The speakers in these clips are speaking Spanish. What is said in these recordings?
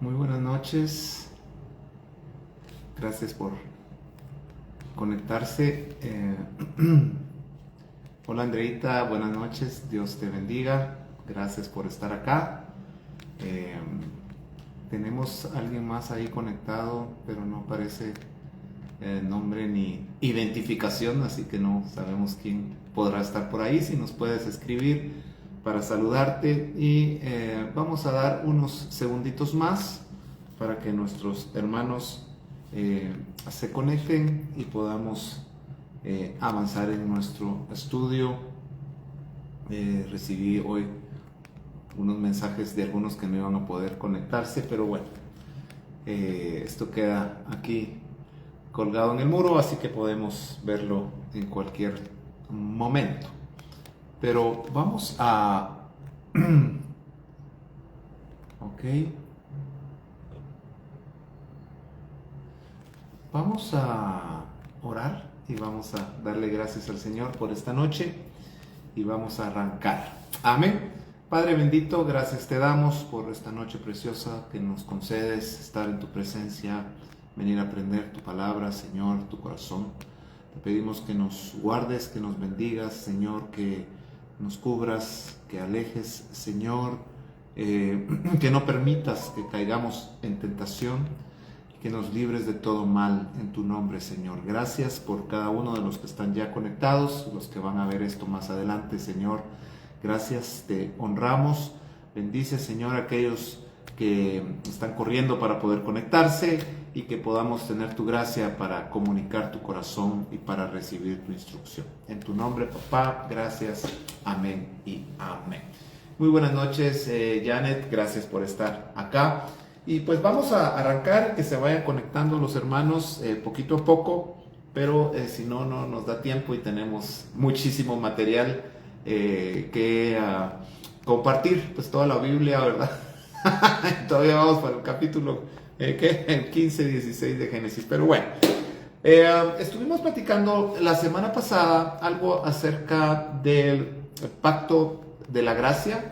Muy buenas noches. Gracias por conectarse. Hola Andreita, buenas noches. Dios te bendiga. Gracias por estar acá. Tenemos a alguien más ahí conectado, pero no aparece nombre ni identificación, así que no sabemos quién podrá estar por ahí. Si nos puedes escribir para saludarte y vamos a dar unos segunditos más para que nuestros hermanos se conecten y podamos avanzar en nuestro estudio. Recibí hoy unos mensajes de algunos que no iban a poder conectarse, pero bueno, esto queda aquí colgado en el muro, así que podemos verlo en cualquier momento. Pero vamos a ok, vamos a orar y vamos a darle gracias al Señor por esta noche y vamos a arrancar. Amén. Padre bendito, gracias te damos por esta noche preciosa que nos concedes estar en tu presencia, venir a aprender tu palabra, Señor, tu corazón. Te pedimos que nos guardes, que nos bendigas, Señor, que nos cubras, que alejes, Señor, que no permitas que caigamos en tentación, que nos libres de todo mal en tu nombre, Señor. Gracias por cada uno de los que están ya conectados, los que van a ver esto más adelante, Señor. Gracias, te honramos. Bendice, Señor, a aquellos que están corriendo para poder conectarse y que podamos tener tu gracia para comunicar tu corazón y para recibir tu instrucción. En tu nombre, papá, gracias. Amén y amén. Muy buenas noches, Janet, gracias por estar acá. Y pues vamos a arrancar, que se vayan conectando los hermanos poquito a poco, pero si no, no nos da tiempo y tenemos muchísimo material que compartir, pues toda la Biblia, ¿verdad? Todavía vamos para el capítulo el 15, 16 de Génesis, pero bueno, estuvimos platicando la semana pasada algo acerca del pacto de la gracia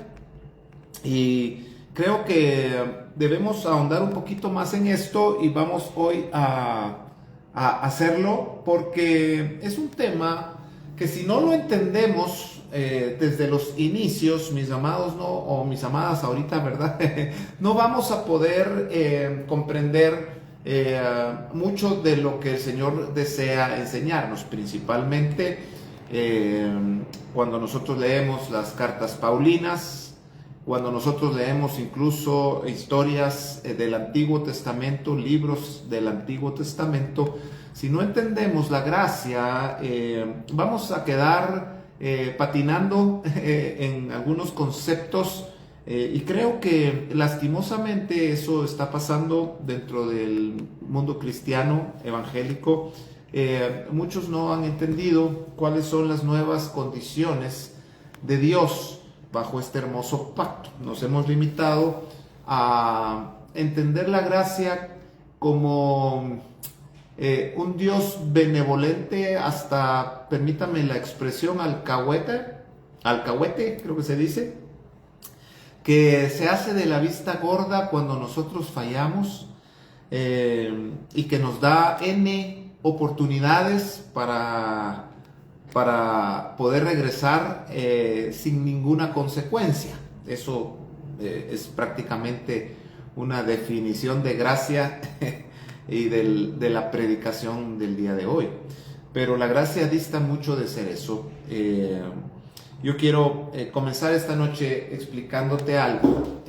y creo que debemos ahondar un poquito más en esto y vamos hoy a hacerlo porque es un tema que si no lo entendemos desde los inicios, mis amados, ¿no? O mis amadas ahorita, ¿verdad? No vamos a poder comprender mucho de lo que el Señor desea enseñarnos, principalmente cuando nosotros leemos las cartas paulinas, cuando nosotros leemos incluso historias del Antiguo Testamento, libros del Antiguo Testamento. Si no entendemos la gracia, vamos a quedar patinando en algunos conceptos y creo que lastimosamente eso está pasando dentro del mundo cristiano evangélico. Muchos no han entendido cuáles son las nuevas condiciones de Dios bajo este hermoso pacto. Nos hemos limitado a entender la gracia como un Dios benevolente hasta, permítame la expresión, alcahuete, creo que se dice, que se hace de la vista gorda cuando nosotros fallamos y que nos da N oportunidades para poder regresar sin ninguna consecuencia. Eso es prácticamente una definición de gracia y de la predicación del día de hoy. Pero la gracia dista mucho de ser eso. Yo quiero comenzar esta noche explicándote algo,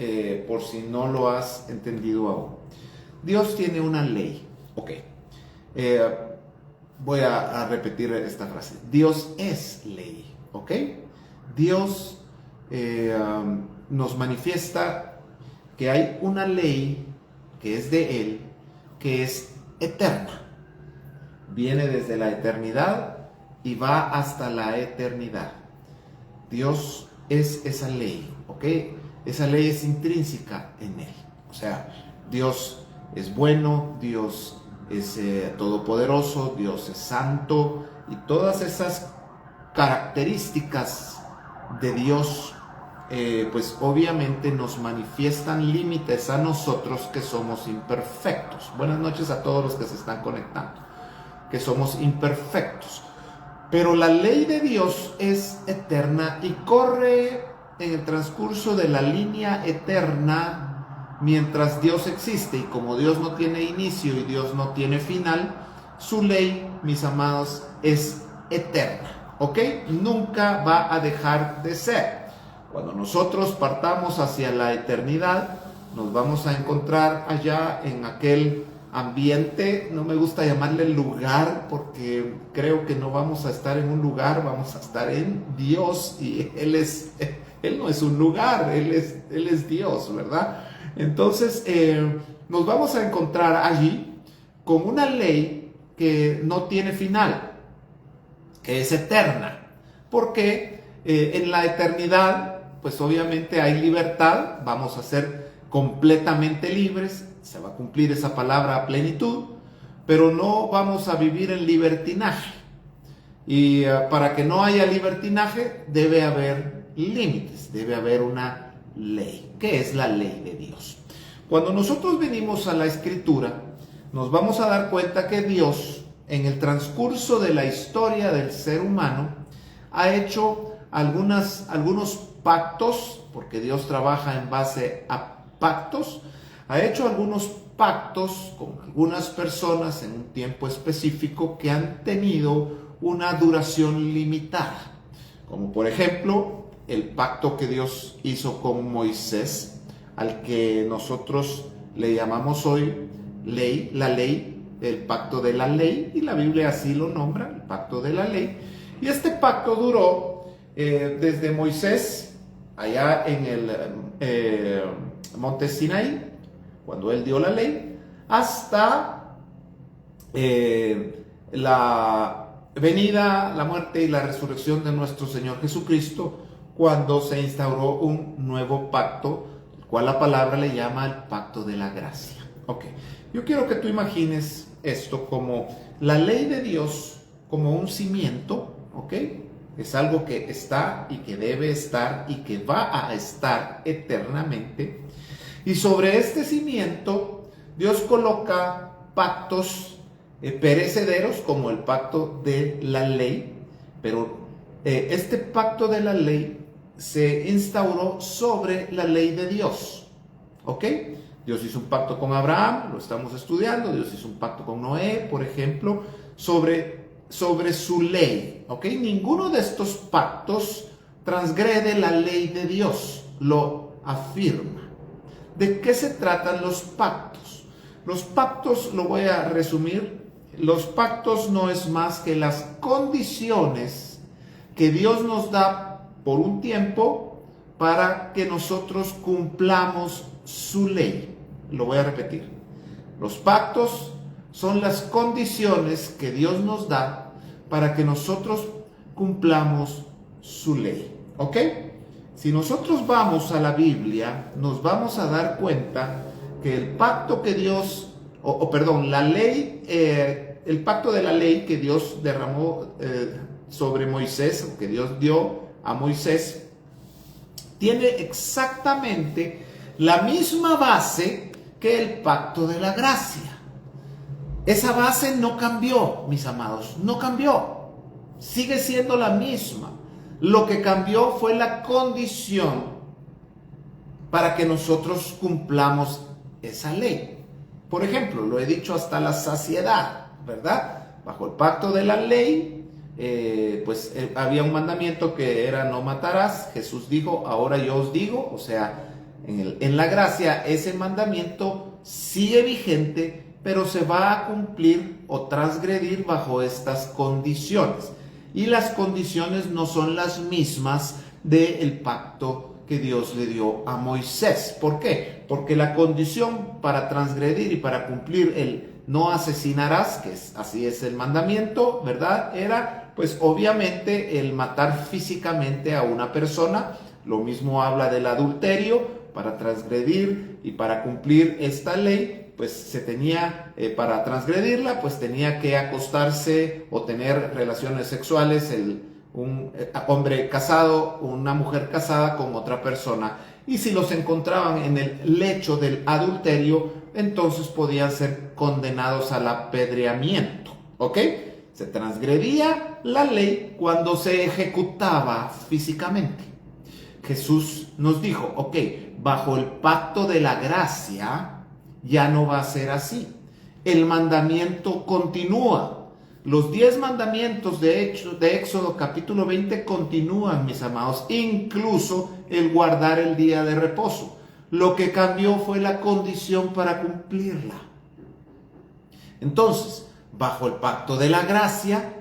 por si no lo has entendido aún. Dios tiene una ley. Ok. Voy a repetir esta frase. Dios es ley. Ok. Dios nos manifiesta que hay una ley que es de Él, que es eterna. Viene desde la eternidad y va hasta la eternidad. Dios es esa ley, ¿ok? Esa ley es intrínseca en Él. O sea, Dios es bueno, Dios es todopoderoso, Dios es santo y todas esas características de Dios pues obviamente nos manifiestan límites a nosotros que somos imperfectos. Buenas noches a todos los que se están conectando, que somos imperfectos. Pero la ley de Dios es eterna y corre en el transcurso de la línea eterna mientras Dios existe. Y como Dios no tiene inicio y Dios no tiene final, su ley, mis amados, es eterna, ¿ok? Nunca va a dejar de ser. Cuando nosotros partamos hacia la eternidad, nos vamos a encontrar allá en aquel ambiente. No me gusta llamarle lugar porque creo que no vamos a estar en un lugar, vamos a estar en Dios, y Él no es un lugar, Él es Dios, ¿verdad? Entonces nos vamos a encontrar allí con una ley que no tiene final, que es eterna, porque en la eternidad, pues obviamente hay libertad, vamos a ser completamente libres, se va a cumplir esa palabra a plenitud, pero no vamos a vivir en libertinaje. Y para que no haya libertinaje debe haber límites, debe haber una ley. ¿Qué es la ley de Dios? Cuando nosotros venimos a la Escritura, nos vamos a dar cuenta que Dios, en el transcurso de la historia del ser humano, ha hecho algunos pactos, porque Dios trabaja en base a pactos. Ha hecho algunos pactos con algunas personas en un tiempo específico que han tenido una duración limitada, como por ejemplo el pacto que Dios hizo con Moisés, al que nosotros le llamamos hoy ley, la ley, el pacto de la ley, y la Biblia así lo nombra, el pacto de la ley. Y este pacto duró desde Moisés allá en el monte Sinaí, cuando él dio la ley, hasta la venida, la muerte y la resurrección de nuestro Señor Jesucristo, cuando se instauró un nuevo pacto, el cual la palabra le llama el pacto de la gracia. Ok, yo quiero que tú imagines esto como la ley de Dios, como un cimiento, ok. Es algo que está y que debe estar y que va a estar eternamente. Y sobre este cimiento, Dios coloca pactos perecederos, como el pacto de la ley. Pero este pacto de la ley se instauró sobre la ley de Dios. ¿Ok? Dios hizo un pacto con Abraham, lo estamos estudiando. Dios hizo un pacto con Noé, por ejemplo, sobre su ley, ¿ok? Ninguno de estos pactos transgrede la ley de Dios, lo afirma. ¿De qué se tratan los pactos? Los pactos, lo voy a resumir, los pactos no es más que las condiciones que Dios nos da por un tiempo para que nosotros cumplamos su ley. Lo voy a repetir. Los pactos son las condiciones que Dios nos da para que nosotros cumplamos su ley. ¿Ok? Si nosotros vamos a la Biblia, nos vamos a dar cuenta que el pacto que Dios, la ley, el pacto de la ley que Dios derramó sobre Moisés, o que Dios dio a Moisés, tiene exactamente la misma base que el pacto de la gracia. Esa base no cambió, mis amados, no cambió. Sigue siendo la misma. Lo que cambió fue la condición para que nosotros cumplamos esa ley. Por ejemplo, lo he dicho hasta la saciedad, ¿verdad? Bajo el pacto de la ley, había un mandamiento que era no matarás. Jesús dijo, ahora yo os digo, o sea, en la gracia ese mandamiento sigue vigente, pero se va a cumplir o transgredir bajo estas condiciones. Y las condiciones no son las mismas del pacto que Dios le dio a Moisés. ¿Por qué? Porque la condición para transgredir y para cumplir el no asesinarás, que así es el mandamiento, ¿verdad? Era, pues obviamente, el matar físicamente a una persona. Lo mismo habla del adulterio. Para transgredir y para cumplir esta ley, pues se tenía, para transgredirla, pues tenía que acostarse o tener relaciones sexuales un hombre casado, una mujer casada con otra persona. Y si los encontraban en el lecho del adulterio, entonces podían ser condenados al apedreamiento. ¿Ok? Se transgredía la ley cuando se ejecutaba físicamente. Jesús nos dijo, ok, bajo el pacto de la gracia ya no va a ser así. El mandamiento continúa. Los 10 mandamientos de Éxodo capítulo 20 continúan, mis amados, incluso el guardar el día de reposo. Lo que cambió fue la condición para cumplirla. Entonces, bajo el pacto de la gracia,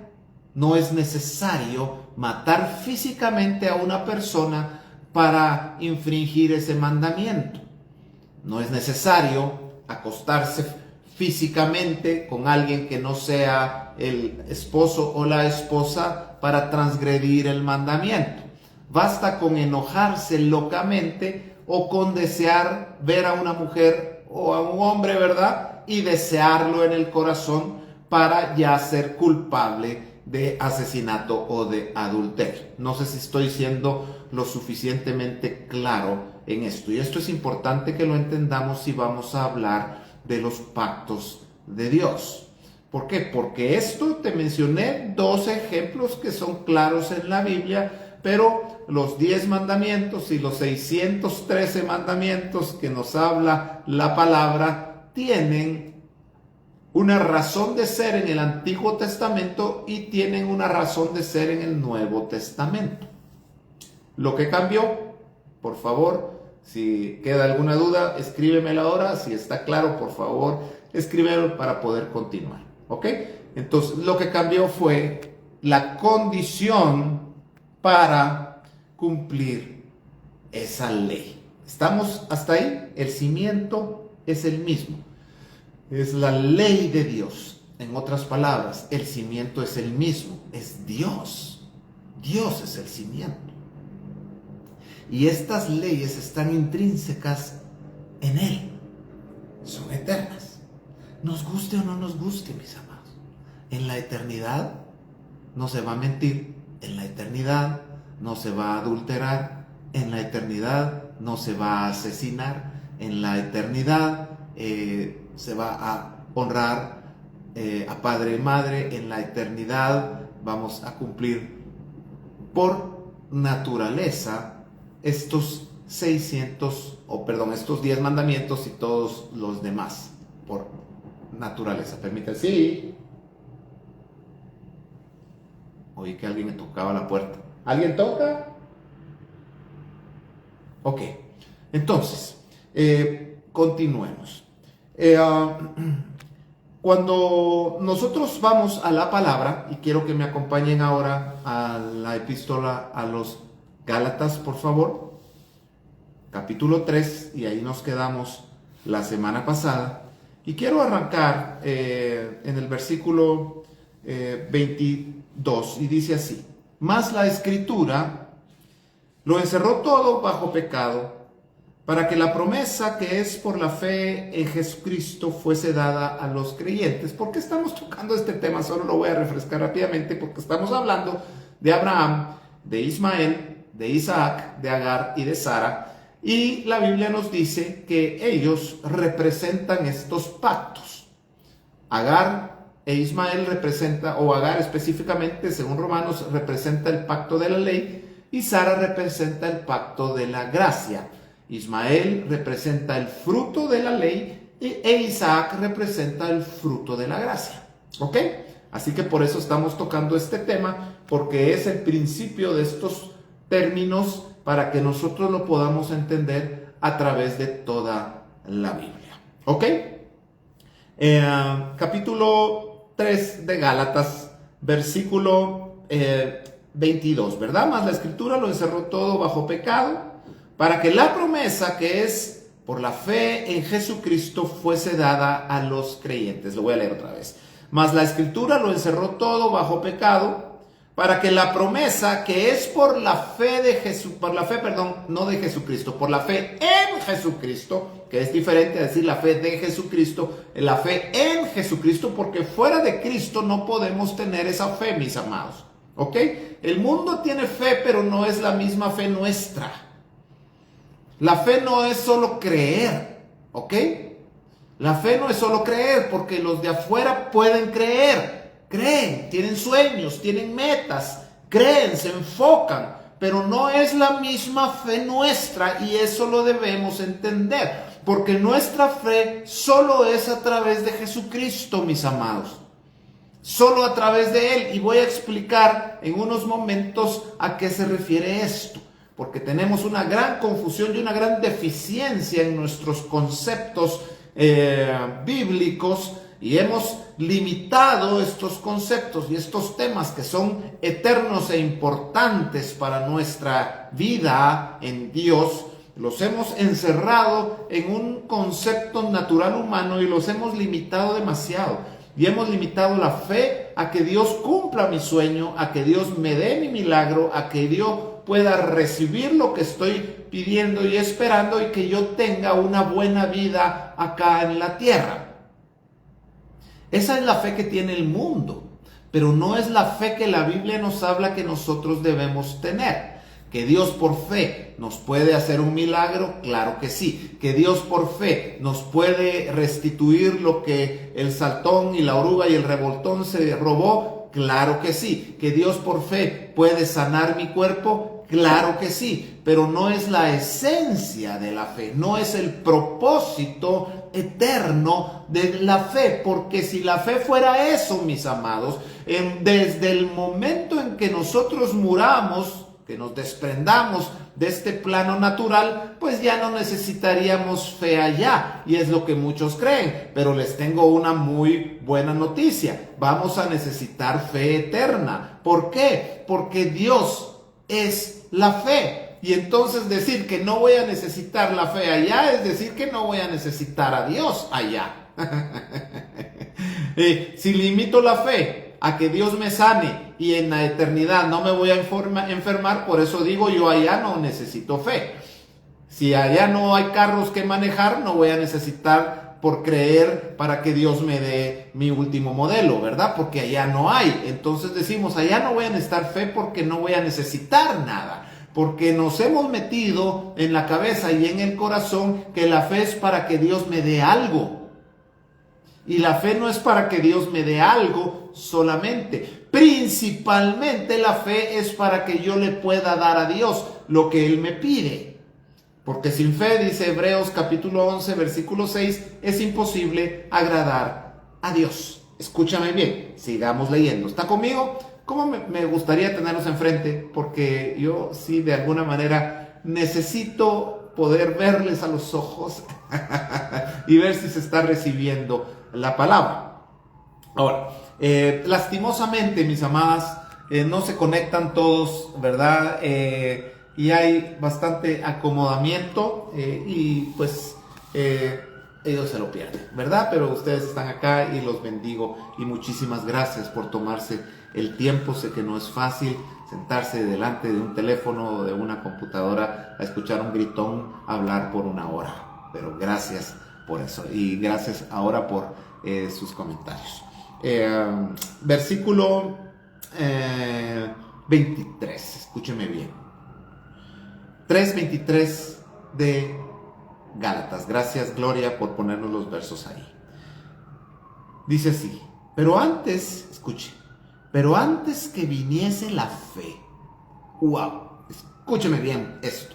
no es necesario matar físicamente a una persona para infringir ese mandamiento. No es necesario acostarse físicamente con alguien que no sea el esposo o la esposa para transgredir el mandamiento. Basta con enojarse locamente o con desear ver a una mujer o a un hombre, ¿verdad? Y desearlo en el corazón para ya ser culpable de asesinato o de adulterio. No sé si estoy siendo lo suficientemente claro en esto. Y esto es importante que lo entendamos si vamos a hablar de los pactos de Dios. ¿Por qué? Porque esto te mencioné 2 ejemplos que son claros en la Biblia, pero los 10 mandamientos y los 613 mandamientos que nos habla la palabra tienen una razón de ser en el Antiguo Testamento y tienen una razón de ser en el Nuevo Testamento. Lo que cambió, por favor, si queda alguna duda, escríbemela ahora. Si está claro, por favor, escríbelo para poder continuar. ¿Ok? Entonces, lo que cambió fue la condición para cumplir esa ley. ¿Estamos hasta ahí? El cimiento es el mismo. Es la ley de Dios. En otras palabras, el cimiento es el mismo. Es Dios. Dios es el cimiento. Y estas leyes están intrínsecas en Él. Son eternas. Nos guste o no nos guste, mis amados. En la eternidad no se va a mentir. En la eternidad no se va a adulterar. En la eternidad no se va a asesinar. En la eternidad se va a honrar a padre y madre. En la eternidad vamos a cumplir por naturaleza estos 10 mandamientos y todos los demás por naturaleza. Permítame, sí. Oí que alguien me tocaba la puerta. ¿Alguien toca? Ok. Entonces, continuemos. Cuando nosotros vamos a la palabra, y quiero que me acompañen ahora a la epístola a los Gálatas, por favor, capítulo 3, y ahí nos quedamos la semana pasada. Y quiero arrancar en el versículo 22, y dice así: mas la Escritura lo encerró todo bajo pecado, para que la promesa que es por la fe en Jesucristo fuese dada a los creyentes. ¿Por qué estamos tocando este tema? Solo lo voy a refrescar rápidamente, porque estamos hablando de Abraham, de Ismael, de Isaac, de Agar y de Sara, y la Biblia nos dice que ellos representan estos pactos. Agar e Ismael representa, o Agar específicamente, según Romanos, representa el pacto de la ley, y Sara representa el pacto de la gracia. Ismael representa el fruto de la ley e Isaac representa el fruto de la gracia. ¿Ok? Así que por eso estamos tocando este tema, porque es el principio de estos términos para que nosotros lo podamos entender a través de toda la Biblia. ¿Ok? Capítulo 3 de Gálatas, versículo 22, ¿verdad? Mas la Escritura lo encerró todo bajo pecado, para que la promesa que es por la fe en Jesucristo fuese dada a los creyentes. Lo voy a leer otra vez. Mas la Escritura lo encerró todo bajo pecado, para que la promesa que es por la fe no de Jesucristo, por la fe en Jesucristo, que es diferente a decir la fe de Jesucristo, la fe en Jesucristo, porque fuera de Cristo no podemos tener esa fe, mis amados. ¿Ok? El mundo tiene fe, pero no es la misma fe nuestra. La fe no es solo creer, ¿ok? La fe no es solo creer, porque los de afuera pueden creer. Creen, tienen sueños, tienen metas, creen, se enfocan, pero no es la misma fe nuestra, y eso lo debemos entender, porque nuestra fe solo es a través de Jesucristo, mis amados. Solo a través de Él, y voy a explicar en unos momentos a qué se refiere esto, porque tenemos una gran confusión y una gran deficiencia en nuestros conceptos bíblicos, y hemos limitado estos conceptos y estos temas que son eternos e importantes para nuestra vida en Dios. Los hemos encerrado en un concepto natural humano y los hemos limitado demasiado. Y hemos limitado la fe a que Dios cumpla mi sueño, a que Dios me dé mi milagro, a que Dios pueda recibir lo que estoy pidiendo y esperando, y que yo tenga una buena vida acá en la tierra. Esa es la fe que tiene el mundo, pero no es la fe que la Biblia nos habla que nosotros debemos tener. ¿Que Dios por fe nos puede hacer un milagro? Claro que sí. ¿Que Dios por fe nos puede restituir lo que el saltón y la oruga y el revoltón se robó? Claro que sí. ¿Que Dios por fe puede sanar mi cuerpo? Claro que sí. Pero no es la esencia de la fe, no es el propósito eterno de la fe, porque si la fe fuera eso, mis amados, desde el momento en que nosotros muramos, que nos desprendamos de este plano natural, pues ya no necesitaríamos fe allá, y es lo que muchos creen. Pero les tengo una muy buena noticia: vamos a necesitar fe eterna. ¿Por qué? Porque Dios es la fe. Y entonces decir que no voy a necesitar la fe allá es decir que no voy a necesitar a Dios allá. Si limito la fe a que Dios me sane y en la eternidad no me voy a enfermar, por eso digo, yo allá no necesito fe. Si allá no hay carros que manejar, no voy a necesitar por creer para que Dios me dé mi último modelo, ¿verdad? Porque allá no hay. Entonces decimos, allá no voy a necesitar fe porque no voy a necesitar nada. Porque nos hemos metido en la cabeza y en el corazón que la fe es para que Dios me dé algo. Y la fe no es para que Dios me dé algo solamente. Principalmente la fe es para que yo le pueda dar a Dios lo que Él me pide. Porque sin fe, dice Hebreos capítulo 11, versículo 6, es imposible agradar a Dios. Escúchame bien, sigamos leyendo. ¿Está conmigo? ¿Cómo me gustaría tenerlos enfrente? Porque yo sí, de alguna manera, necesito poder verles a los ojos y ver si se está recibiendo la palabra. Ahora, lastimosamente, mis amadas, no se conectan todos, ¿verdad? Y hay bastante acomodamiento y pues ellos se lo pierden, ¿verdad? Pero ustedes están acá y los bendigo, y muchísimas gracias por tomarse el tiempo. Sé que no es fácil sentarse delante de un teléfono o de una computadora a escuchar un gritón hablar por una hora, pero gracias por eso, y gracias ahora por sus comentarios. Versículo 23, escúcheme bien. 3:23 de Gálatas. Gracias, Gloria, por ponernos los versos ahí. Dice así: pero antes, escuche, pero antes que viniese la fe, wow, escúcheme bien esto.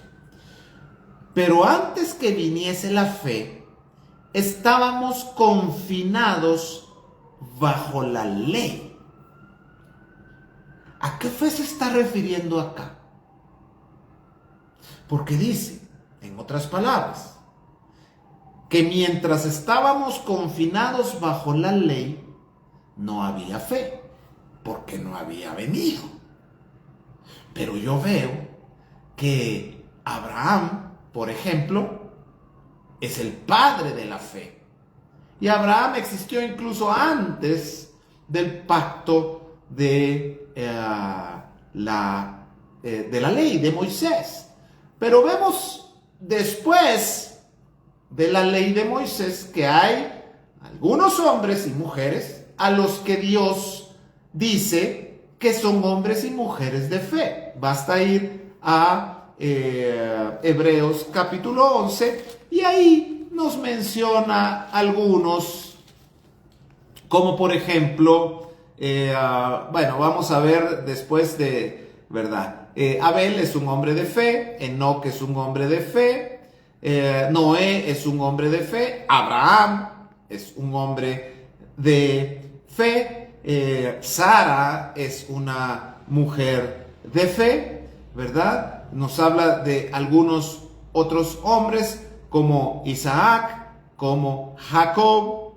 Pero antes que viniese la fe, estábamos confinados bajo la ley. ¿A qué fe se está refiriendo acá? Porque dice, en otras palabras, que mientras estábamos confinados bajo la ley, no había fe, porque no había venido. Pero yo veo que Abraham, por ejemplo, es el padre de la fe. Y Abraham existió incluso antes del pacto de la ley de Moisés. Pero vemos después de la ley de Moisés que hay algunos hombres y mujeres a los que Dios dice que son hombres y mujeres de fe. Basta ir a Hebreos capítulo 11 y ahí nos menciona algunos, como por ejemplo, bueno, vamos a ver después de, ¿verdad? Abel es un hombre de fe, Enoc es un hombre de fe, Noé es un hombre de fe, Abraham es un hombre de fe, Sara es una mujer de fe, ¿verdad? Nos habla de algunos otros hombres como Isaac, como Jacob,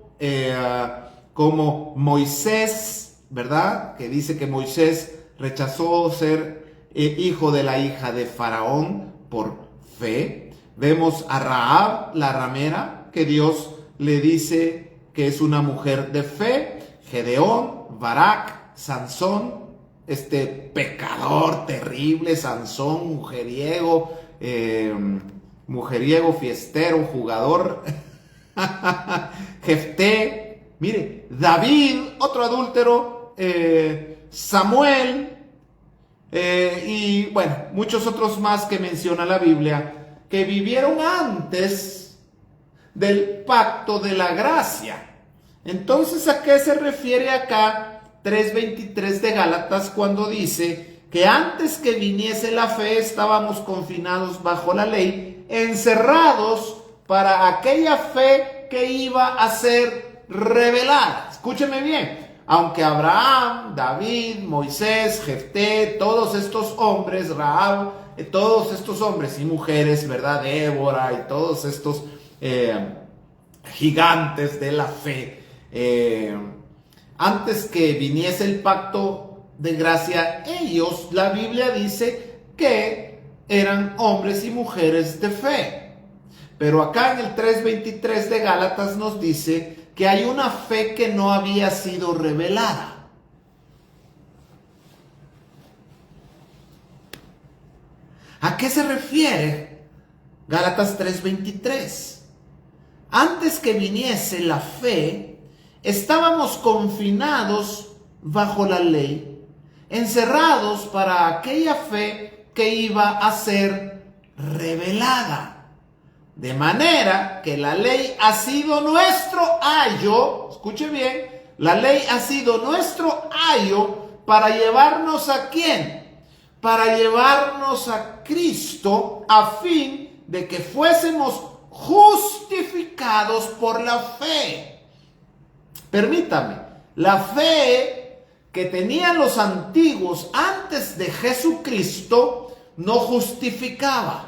como Moisés, ¿verdad? Que dice que Moisés rechazó ser hijo de la hija de Faraón por fe. Vemos a Rahab, la ramera, que Dios le dice que es una mujer de fe. Gedeón, Barak, Sansón, este pecador terrible, Sansón, mujeriego, fiestero, jugador. Jefté, mire, David, otro adúltero, Samuel, y bueno, muchos otros más que menciona la Biblia, que vivieron antes del pacto de la gracia. Entonces, ¿a qué se refiere acá 3:23 de Gálatas cuando dice que antes que viniese la fe estábamos confinados bajo la ley, encerrados para aquella fe que iba a ser revelada? Escúcheme bien. Aunque Abraham, David, Moisés, Jefté, todos estos hombres, Rahab, todos estos hombres y mujeres, ¿verdad? Débora y todos estos gigantes de la fe, antes que viniese el pacto de gracia, ellos, la Biblia dice que eran hombres y mujeres de fe. Pero acá en el 3:23 de Gálatas nos dice que hay una fe que no había sido revelada. ¿A qué se refiere Gálatas 3:23? Antes que viniese la fe, estábamos confinados bajo la ley, encerrados para aquella fe que iba a ser revelada. De manera que la ley ha sido nuestro ayo, escuche bien, la ley ha sido nuestro ayo para llevarnos ¿a quién? Para llevarnos a Cristo, a fin de que fuésemos justificados por la fe. Permítame, la fe que tenían los antiguos antes de Jesucristo no justificaba.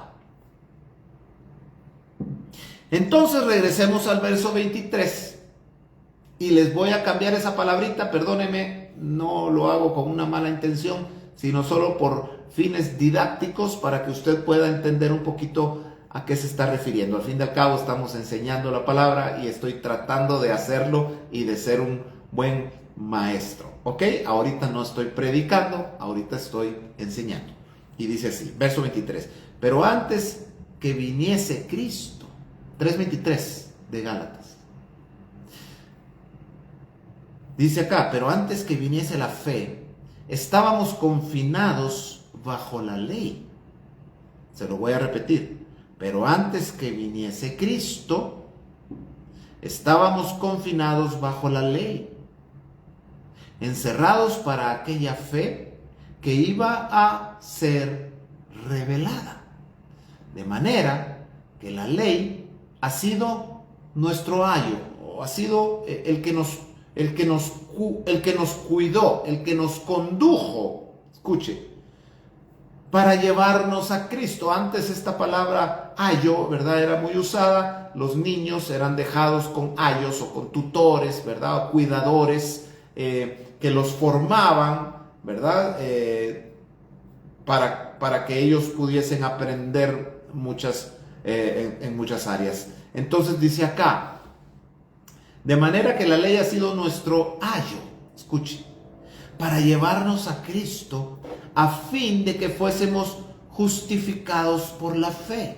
Entonces regresemos al verso 23 y les voy a cambiar esa palabrita, perdónenme, no lo hago con una mala intención, sino solo por fines didácticos para que usted pueda entender un poquito a qué se está refiriendo. Al fin y al cabo estamos enseñando la palabra y estoy tratando de hacerlo y de ser un buen maestro, ¿ok? Ahorita no estoy predicando, ahorita estoy enseñando. Y dice así, verso 23, pero antes que viniese Cristo, 3:23 de Gálatas. Dice acá, pero antes que viniese la fe, estábamos confinados bajo la ley. Se lo voy a repetir. Pero antes que viniese Cristo, estábamos confinados bajo la ley, encerrados para aquella fe que iba a ser revelada. De manera que la ley ha sido nuestro ayo, o ha sido el que nos cuidó, el que nos condujo, escuche, para llevarnos a Cristo. Antes esta palabra ayo, ¿verdad?, era muy usada. Los niños eran dejados con ayos o con tutores, ¿verdad?, o cuidadores que los formaban, ¿verdad?, para que ellos pudiesen aprender en muchas áreas. Entonces dice acá, de manera que la ley ha sido nuestro ayo, escuche, para llevarnos a Cristo, a fin de que fuésemos justificados por la fe.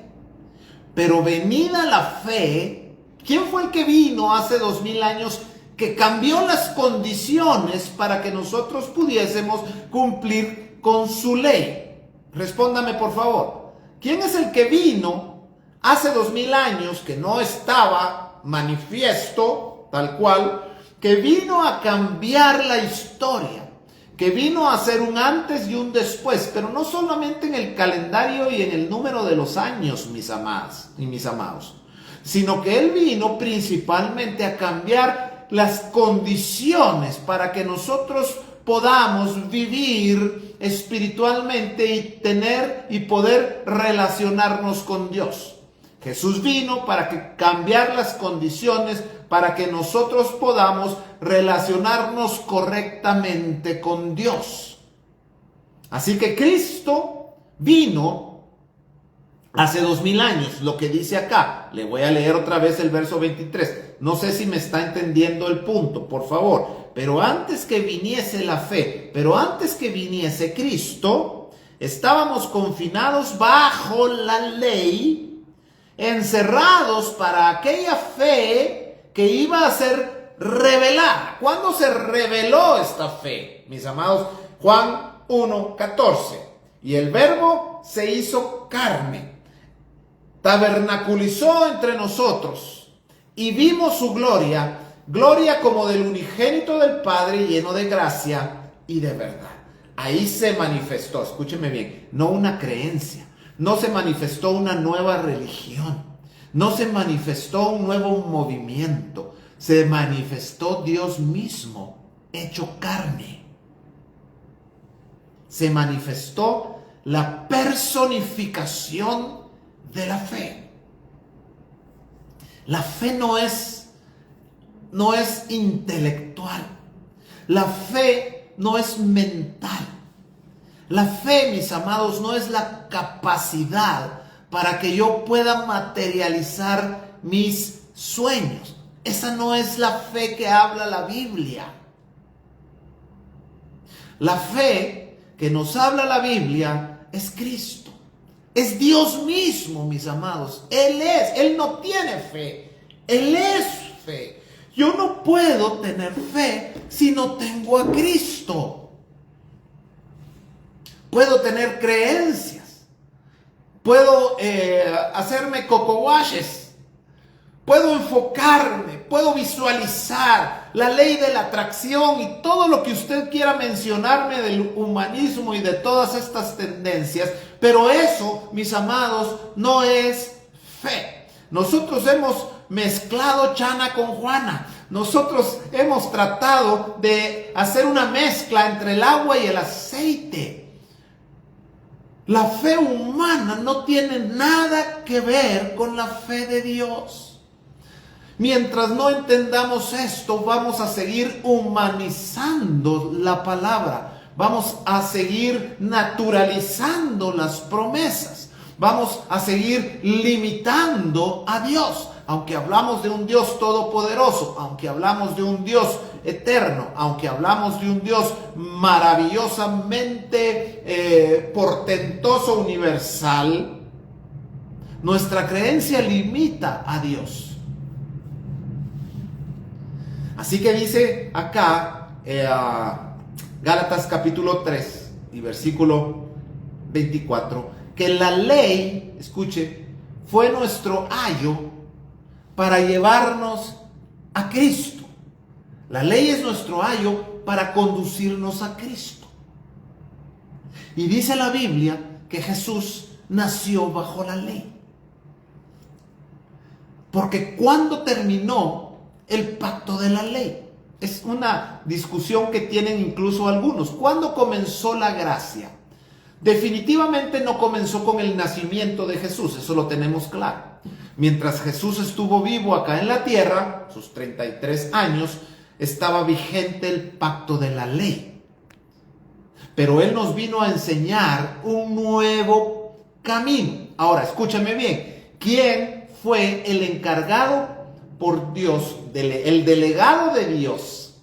Pero venida la fe, ¿quién fue el que vino hace 2000 años que cambió las condiciones para que nosotros pudiésemos cumplir con su ley. Respóndame por favor. ¿Quién es el que vino hace 2000 años, que no estaba manifiesto tal cual, que vino a cambiar la historia, que vino a hacer un antes y un después, pero no solamente en el calendario y en el número de los años, mis amadas y mis amados, sino que Él vino principalmente a cambiar las condiciones para que nosotros podamos vivir espiritualmente y tener y poder relacionarnos con Dios. Jesús vino para cambiar las condiciones para que nosotros podamos relacionarnos correctamente con Dios. Así que Cristo vino hace 2000 años, lo que dice acá. Le voy a leer otra vez el verso 23. No sé si me está entendiendo el punto, por favor. Pero antes que viniese la fe, pero antes que viniese Cristo, estábamos confinados bajo la ley, encerrados para aquella fe que iba a ser revelada. ¿Cuándo se reveló esta fe, mis amados? Juan 1:14. Y el Verbo se hizo carne, tabernaculizó entre nosotros y vimos su gloria, gloria como del unigénito del Padre, lleno de gracia y de verdad. Ahí se manifestó, escúcheme bien, no una creencia, no se manifestó una nueva religión, no se manifestó un nuevo movimiento, se manifestó Dios mismo, hecho carne. Se manifestó la personificación de la fe. La fe no es intelectual. La fe no es mental. La fe, mis amados, no es la capacidad para que yo pueda materializar mis sueños. Esa no es la fe que habla la Biblia. La fe que nos habla la Biblia es Cristo. Es Dios mismo, mis amados. Él no tiene fe. Él es fe. Yo no puedo tener fe si no tengo a Cristo. Puedo tener creencias. Puedo hacerme cocowaches. Puedo enfocarme, puedo visualizar la ley de la atracción y todo lo que usted quiera mencionarme del humanismo y de todas estas tendencias, pero eso, mis amados, no es fe. Nosotros hemos mezclado Chana con Juana. Nosotros hemos tratado de hacer una mezcla entre el agua y el aceite. La fe humana no tiene nada que ver con la fe de Dios. Mientras no entendamos esto, vamos a seguir humanizando la palabra. Vamos a seguir naturalizando las promesas. Vamos a seguir limitando a Dios. Aunque hablamos de un Dios todopoderoso, aunque hablamos de un Dios eterno, aunque hablamos de un Dios maravillosamente portentoso, universal, nuestra creencia limita a Dios. Así que dice acá, Gálatas capítulo 3 y versículo 24, que la ley, escuche, fue nuestro ayo para llevarnos a Cristo. La ley es nuestro ayo para conducirnos a Cristo. Y dice la Biblia que Jesús nació bajo la ley. Porque cuando terminó el pacto de la ley, es una discusión que tienen incluso algunos. ¿Cuándo comenzó la gracia? Definitivamente no comenzó con el nacimiento de Jesús, eso lo tenemos claro. Mientras Jesús estuvo vivo acá en la tierra, sus 33 años, estaba vigente el pacto de la ley. Pero Él nos vino a enseñar un nuevo camino. Ahora, escúchame bien. ¿Quién fue el encargado por Dios, el delegado de Dios,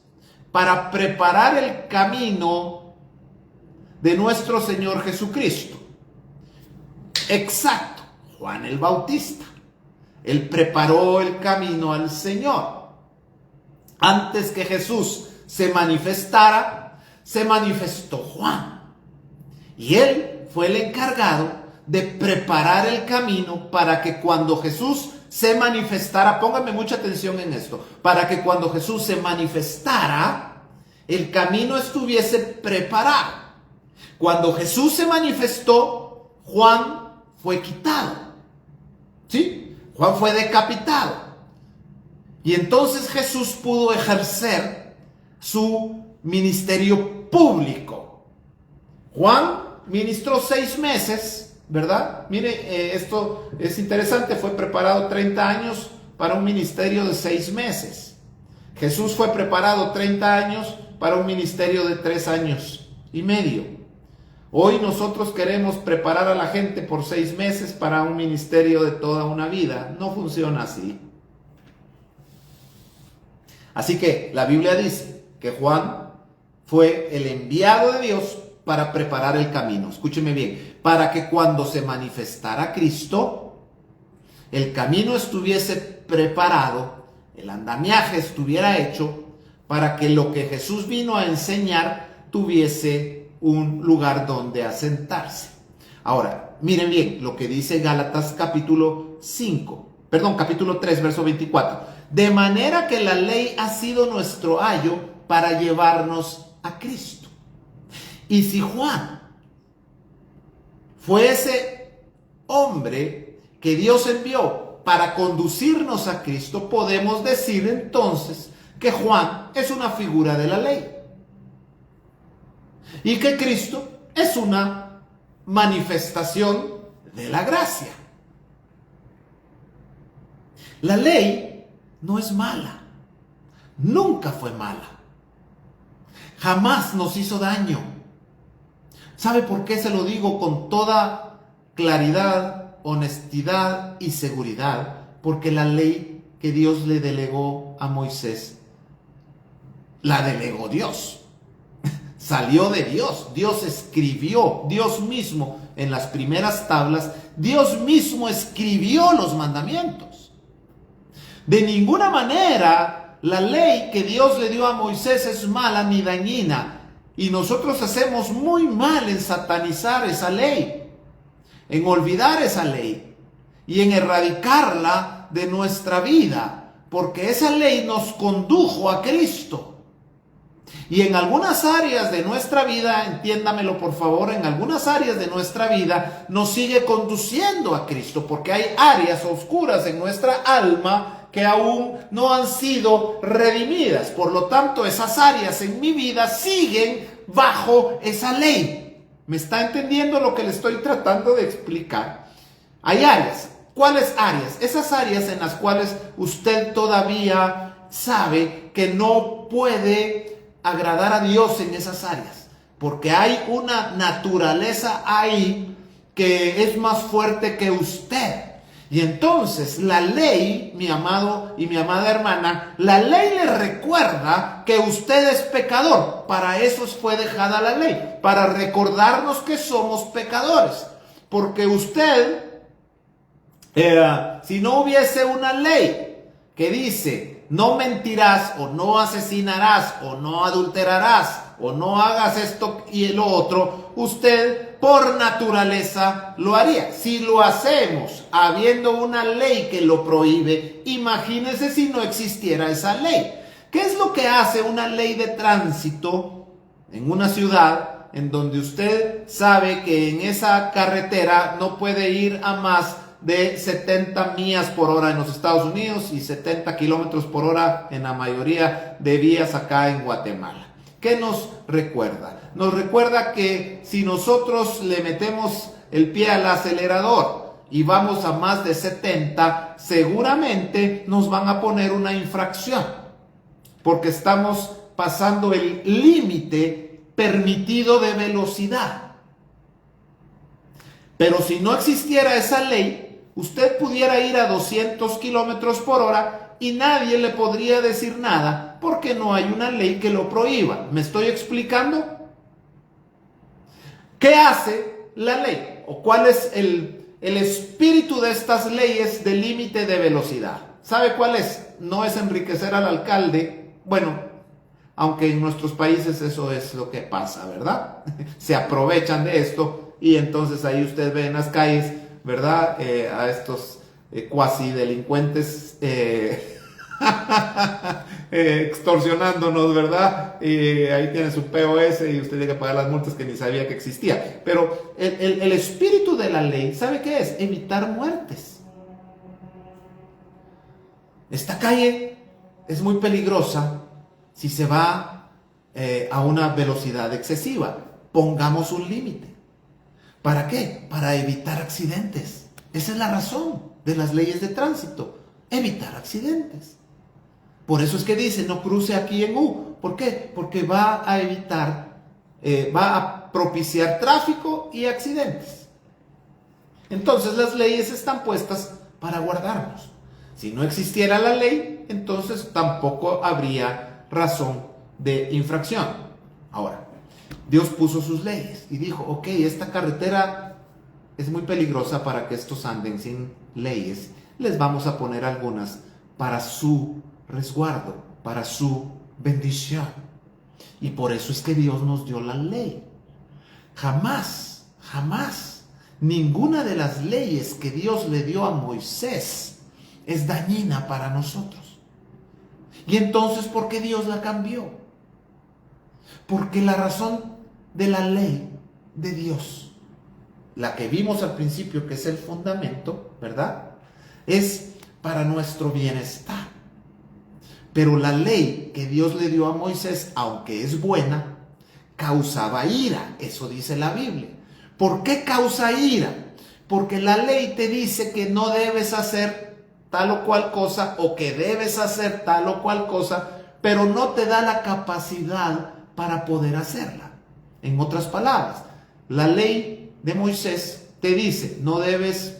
para preparar el camino de nuestro Señor Jesucristo? Exacto, Juan el Bautista. Él preparó el camino al Señor. Antes que Jesús se manifestara, se manifestó Juan. Y él fue el encargado de preparar el camino para que cuando Jesús se manifestara, pónganme mucha atención en esto, para que cuando Jesús se manifestara, el camino estuviese preparado. Cuando Jesús se manifestó, Juan fue quitado. ¿Sí? Juan fue decapitado. Y entonces Jesús pudo ejercer su ministerio público. Juan ministró 6 meses, ¿verdad? Mire, esto es interesante, fue preparado 30 años para un ministerio de 6 meses. Jesús fue preparado 30 años para un ministerio de 3 años y medio. Hoy nosotros queremos preparar a la gente por 6 meses para un ministerio de toda una vida. No funciona así. Así que la Biblia dice que Juan fue el enviado de Dios para preparar el camino. Escúcheme bien, para que cuando se manifestara Cristo, el camino estuviese preparado, el andamiaje estuviera hecho, para que lo que Jesús vino a enseñar tuviese un lugar donde asentarse. Ahora, miren bien lo que dice Gálatas capítulo 3, verso 24. De manera que la ley ha sido nuestro ayo para llevarnos a Cristo. Y si Juan fue ese hombre que Dios envió para conducirnos a Cristo, podemos decir entonces que Juan es una figura de la ley. Y que Cristo es una manifestación de la gracia. La ley no es mala, nunca fue mala, jamás nos hizo daño. ¿Sabe por qué se lo digo con toda claridad, honestidad y seguridad? Porque la ley que Dios le delegó a Moisés, la delegó Dios. Salió de Dios. Dios escribió, Dios mismo en las primeras tablas, Dios mismo escribió los mandamientos. De ninguna manera la ley que Dios le dio a Moisés es mala ni dañina. Y nosotros hacemos muy mal en satanizar esa ley, en olvidar esa ley y en erradicarla de nuestra vida, porque esa ley nos condujo a Cristo. Y en algunas áreas de nuestra vida, entiéndamelo por favor, en algunas áreas de nuestra vida nos sigue conduciendo a Cristo, porque hay áreas oscuras en nuestra alma que aún no han sido redimidas. Por lo tanto, esas áreas en mi vida siguen bajo esa ley. ¿Me está entendiendo lo que le estoy tratando de explicar? Hay áreas. ¿Cuáles áreas? Esas áreas en las cuales usted todavía sabe que no puede agradar a Dios en esas áreas, porque hay una naturaleza ahí que es más fuerte que usted. Y entonces la ley, mi amado y mi amada hermana, la ley le recuerda que usted es pecador. Para eso fue dejada la ley, para recordarnos que somos pecadores. Porque usted, si no hubiese una ley que dice no mentirás o no asesinarás o no adulterarás o no hagas esto y lo otro, usted por naturaleza lo haría. Si lo hacemos habiendo una ley que lo prohíbe, imagínese si no existiera esa ley. ¿Qué es lo que hace una ley de tránsito en una ciudad en donde usted sabe que en esa carretera no puede ir a más de 70 millas por hora en los Estados Unidos y 70 kilómetros por hora en la mayoría de vías acá en Guatemala? ¿Qué nos recuerda? Nos recuerda que si nosotros le metemos el pie al acelerador y vamos a más de 70, seguramente nos van a poner una infracción, porque estamos pasando el límite permitido de velocidad. Pero si no existiera esa ley, usted pudiera ir a 200 kilómetros por hora y nadie le podría decir nada, porque no hay una ley que lo prohíba. ¿Me estoy explicando? ¿Qué hace la ley? ¿O cuál es el espíritu de estas leyes de límite de velocidad? ¿Sabe cuál es? No es enriquecer al alcalde, bueno, aunque en nuestros países eso es lo que pasa, ¿verdad? Se aprovechan de esto y entonces ahí usted ve en las calles, ¿verdad? A estos cuasi delincuentes extorsionándonos, ¿verdad? Y ahí tiene su POS y usted tiene que pagar las multas que ni sabía que existía. Pero el espíritu de la ley, ¿sabe qué es? Evitar muertes. Esta calle es muy peligrosa si se va a una velocidad excesiva. Pongamos un límite. ¿Para qué? Para evitar accidentes. Esa es la razón de las leyes de tránsito. Evitar accidentes. Por eso es que dice, no cruce aquí en U. ¿Por qué? Porque va a evitar, va a propiciar tráfico y accidentes. Entonces las leyes están puestas para guardarnos. Si no existiera la ley, entonces tampoco habría razón de infracción. Ahora, Dios puso sus leyes y dijo, ok, esta carretera es muy peligrosa para que estos anden sin leyes. Les vamos a poner algunas para su resguardo, para su bendición. Y por eso es que Dios nos dio la ley. Jamás, jamás, ninguna de las leyes que Dios le dio a Moisés es dañina para nosotros. Y entonces, ¿por qué Dios la cambió? Porque la razón de la ley de Dios, la que vimos al principio, que es el fundamento, ¿verdad? Es para nuestro bienestar. Pero la ley que Dios le dio a Moisés, aunque es buena, causaba ira. Eso dice la Biblia. ¿Por qué causa ira? Porque la ley te dice que no debes hacer tal o cual cosa, o que debes hacer tal o cual cosa, pero no te da la capacidad para poder hacerla. En otras palabras, la ley de Moisés te dice, no debes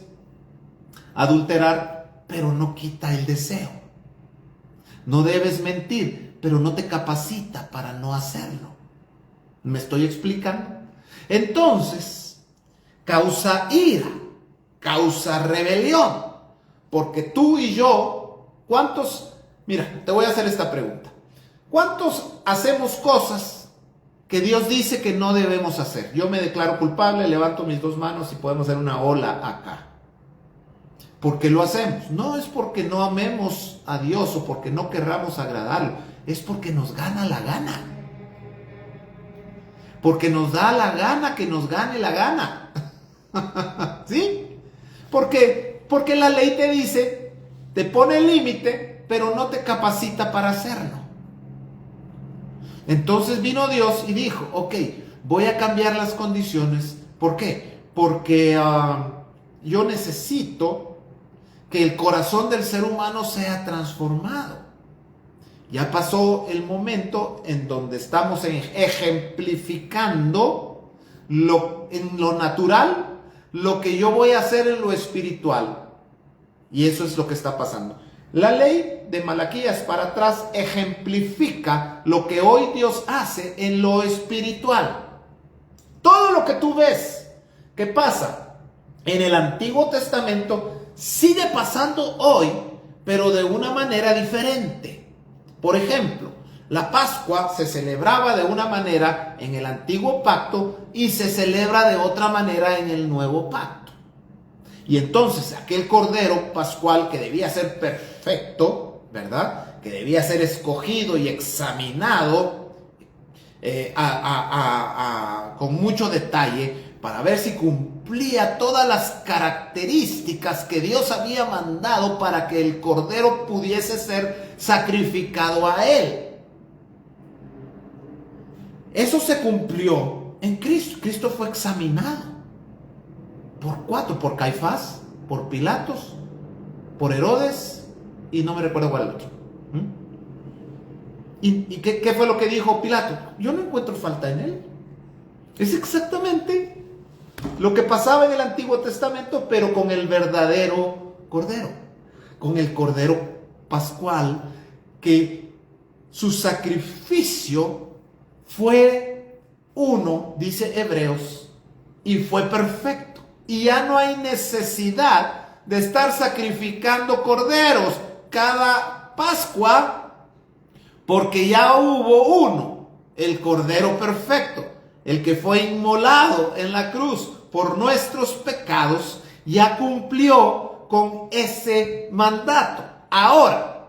adulterar, pero no quita el deseo. No debes mentir, pero no te capacita para no hacerlo. ¿Me estoy explicando? Entonces, causa ira, causa rebelión. Porque tú y yo, ¿cuántos? Mira, te voy a hacer esta pregunta. ¿Cuántos hacemos cosas que Dios dice que no debemos hacer? Yo me declaro culpable, levanto mis dos manos y podemos hacer una ola acá. ¿Por qué lo hacemos? No es porque no amemos a Dios o porque no querramos agradarlo. Es porque nos gana la gana. Porque nos da la gana que nos gane la gana. ¿Sí? Porque la ley te dice, te pone el límite, pero no te capacita para hacerlo. Entonces vino Dios y dijo, ok, voy a cambiar las condiciones. ¿Por qué? Porque yo necesito que el corazón del ser humano sea transformado. Ya pasó el momento en donde estamos ejemplificando en lo natural lo que yo voy a hacer en lo espiritual. Y eso es lo que está pasando. La ley de Malaquías para atrás ejemplifica lo que hoy Dios hace en lo espiritual. Todo lo que tú ves que pasa en el Antiguo Testamento sigue pasando hoy, pero de una manera diferente. Por ejemplo, la Pascua se celebraba de una manera en el Antiguo Pacto y se celebra de otra manera en el Nuevo Pacto. Y entonces aquel cordero pascual que debía ser perfecto, ¿verdad? Que debía ser escogido y examinado con mucho detalle para ver si cumplía todas las características que Dios había mandado para que el cordero pudiese ser sacrificado a él. Eso se cumplió en Cristo. Cristo fue examinado por cuatro, por Caifás, por Pilatos, por Herodes y no me recuerdo cuál el otro. ¿Y qué fue lo que dijo Pilato? Yo no encuentro falta en él. Es exactamente lo que pasaba en el Antiguo Testamento, pero con el verdadero cordero, con el cordero pascual, que su sacrificio fue uno, dice Hebreos, y fue perfecto. Y ya no hay necesidad de estar sacrificando corderos cada Pascua, Porque ya hubo uno, el Cordero perfecto, el que fue inmolado en la cruz por nuestros pecados, ya cumplió con ese mandato. Ahora,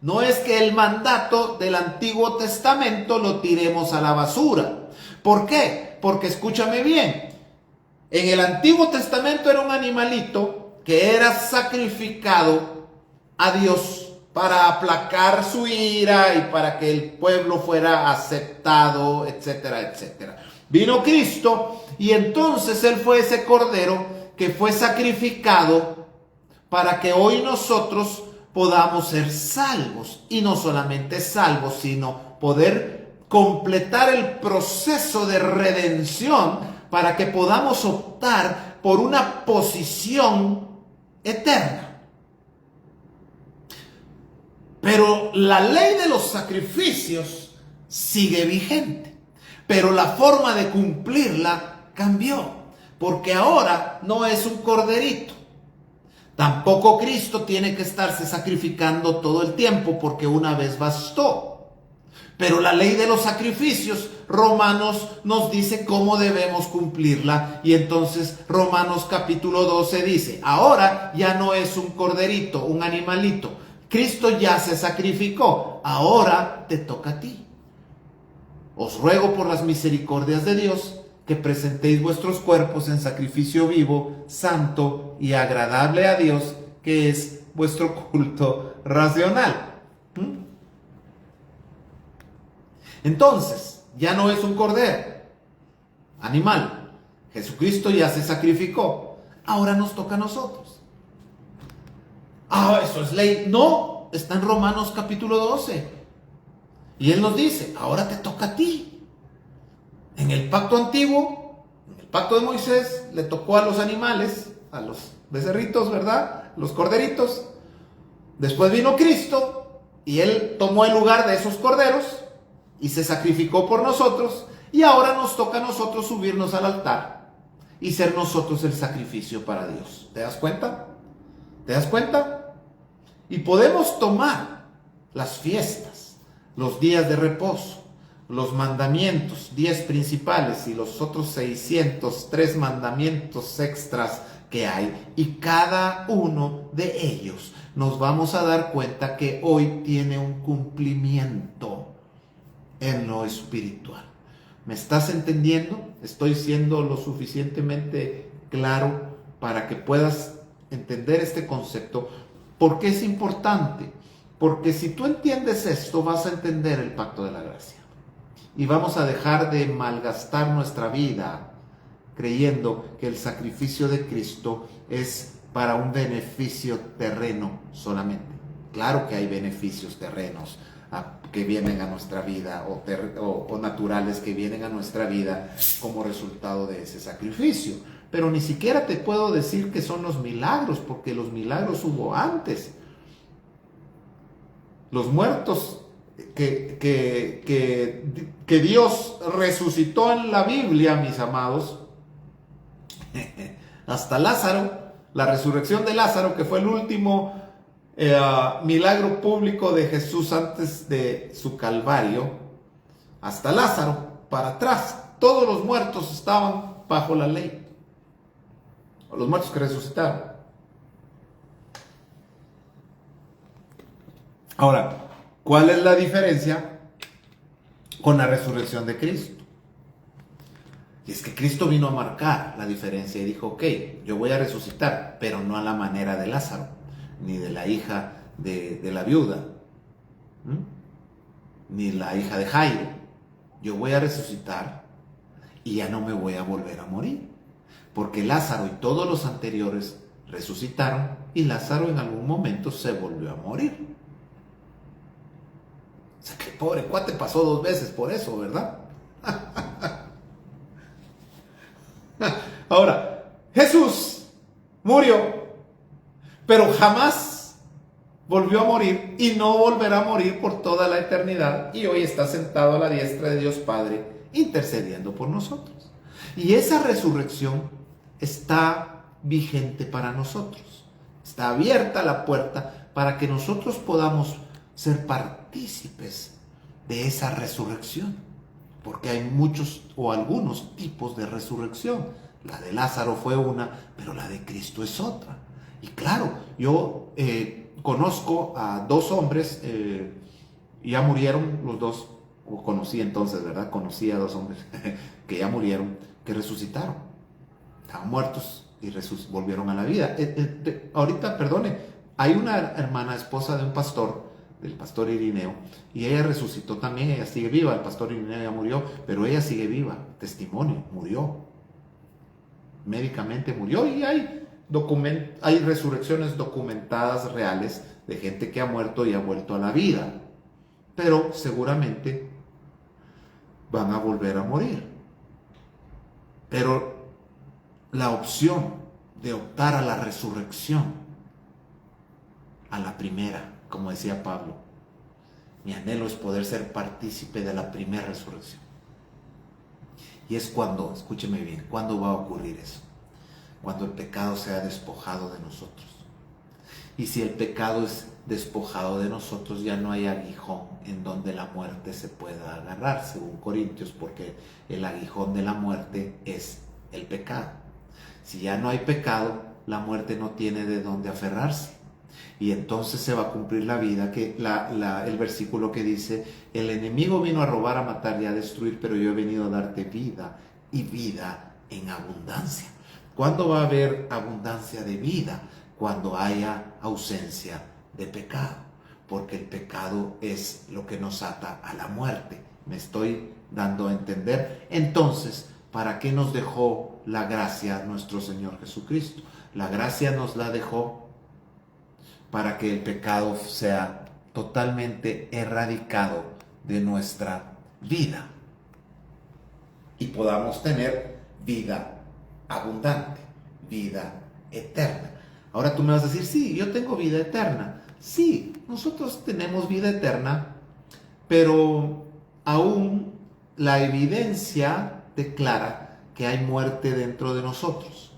no es que el mandato del Antiguo Testamento lo tiremos a la basura. ¿Por qué? Porque escúchame bien, en el Antiguo Testamento era un animalito que era sacrificado a Dios para aplacar su ira y para que el pueblo fuera aceptado, etcétera, etcétera. Vino Cristo y entonces Él fue ese cordero que fue sacrificado para que hoy nosotros podamos ser salvos. Y no solamente salvos, sino poder completar el proceso de redención para que podamos optar por una posición eterna. Pero la ley de los sacrificios sigue vigente. Pero la forma de cumplirla cambió. Porque ahora no es un corderito. Tampoco Cristo tiene que estarse sacrificando todo el tiempo porque una vez bastó. Pero la ley de los sacrificios, Romanos nos dice cómo debemos cumplirla. Y entonces Romanos capítulo 12 dice, ahora ya no es un corderito, un animalito. Cristo ya se sacrificó, ahora te toca a ti. Os ruego por las misericordias de Dios que presentéis vuestros cuerpos en sacrificio vivo, santo y agradable a Dios, que es vuestro culto racional. Entonces, ya no es un cordero, animal. Jesucristo ya se sacrificó. Ahora nos toca a nosotros. Eso es ley. No, está en Romanos capítulo 12. Y Él nos dice, ahora te toca a ti. En el pacto antiguo, en el pacto de Moisés, le tocó a los animales, a los becerritos, ¿verdad? Los corderitos. Después vino Cristo y Él tomó el lugar de esos corderos y se sacrificó por nosotros. Y ahora nos toca a nosotros subirnos al altar y ser nosotros el sacrificio para Dios. ¿Te das cuenta? ¿Te das cuenta? Y podemos tomar las fiestas, los días de reposo, los mandamientos, 10 principales y los otros 603 mandamientos extras que hay. Y cada uno de ellos nos vamos a dar cuenta que hoy tiene un cumplimiento en lo espiritual. ¿Me estás entendiendo? Estoy siendo lo suficientemente claro para que puedas entender este concepto. ¿Por qué es importante? Porque si tú entiendes esto, vas a entender el pacto de la gracia. Y vamos a dejar de malgastar nuestra vida creyendo que el sacrificio de Cristo es para un beneficio terreno solamente. Claro que hay beneficios terrenos que vienen a nuestra vida o naturales que vienen a nuestra vida como resultado de ese sacrificio. Pero ni siquiera te puedo decir que son los milagros, porque los milagros hubo antes. Los muertos que Dios resucitó en la Biblia, mis amados, hasta Lázaro, la resurrección de Lázaro, que fue el último milagro público de Jesús antes de su calvario, hasta Lázaro, para atrás, todos los muertos estaban bajo la ley, o los muertos que resucitaron. Ahora, ¿cuál es la diferencia con la resurrección de Cristo? Y es que Cristo vino a marcar la diferencia y dijo, ok, yo voy a resucitar, pero no a la manera de Lázaro, ni de la hija de la viuda, ni la hija de Jairo. Yo voy a resucitar y ya no me voy a volver a morir, porque Lázaro y todos los anteriores resucitaron y Lázaro en algún momento se volvió a morir. O sea, que pobre cuate pasó 2 veces por eso, ¿verdad? Ahora, Jesús murió, pero jamás volvió a morir y no volverá a morir por toda la eternidad. Y hoy está sentado a la diestra de Dios Padre, intercediendo por nosotros. Y esa resurrección está vigente para nosotros. Está abierta la puerta para que nosotros podamos ser partícipes de esa resurrección, porque hay muchos o algunos tipos de resurrección. La de Lázaro fue una, pero la de Cristo es otra. Y claro, yo conozco a dos hombres, ya murieron los dos, o conocí entonces, ¿verdad? Conocí a dos hombres que ya murieron, que resucitaron. Estaban muertos y volvieron a la vida. Ahorita, perdone, hay una hermana, esposa de un pastor, del pastor Irineo, y ella resucitó también, ella sigue viva. El pastor Irineo ya murió, pero ella sigue viva. Testimonio, murió. Médicamente murió, y hay resurrecciones documentadas reales de gente que ha muerto y ha vuelto a la vida. Pero seguramente van a volver a morir. Pero la opción de optar a la resurrección, a la primera, como decía Pablo, mi anhelo es poder ser partícipe de la primera resurrección. Y es cuando, escúcheme bien, ¿cuándo va a ocurrir eso? Cuando el pecado sea despojado de nosotros. Y si el pecado es despojado de nosotros, ya no hay aguijón en donde la muerte se pueda agarrar, según Corintios, porque el aguijón de la muerte es el pecado. Si ya no hay pecado, la muerte no tiene de dónde aferrarse. Y entonces se va a cumplir la vida, que el versículo que dice: el enemigo vino a robar, a matar y a destruir, pero yo he venido a darte vida, y vida en abundancia. ¿Cuándo va a haber abundancia de vida? Cuando haya ausencia de pecado, porque el pecado es lo que nos ata a la muerte. ¿Me estoy dando a entender? Entonces, ¿para qué nos dejó la gracia nuestro Señor Jesucristo? La gracia nos la dejó para que el pecado sea totalmente erradicado de nuestra vida y podamos tener vida abundante, vida eterna. Ahora tú me vas a decir: sí, yo tengo vida eterna. Sí, nosotros tenemos vida eterna, pero aún la evidencia declara que hay muerte dentro de nosotros.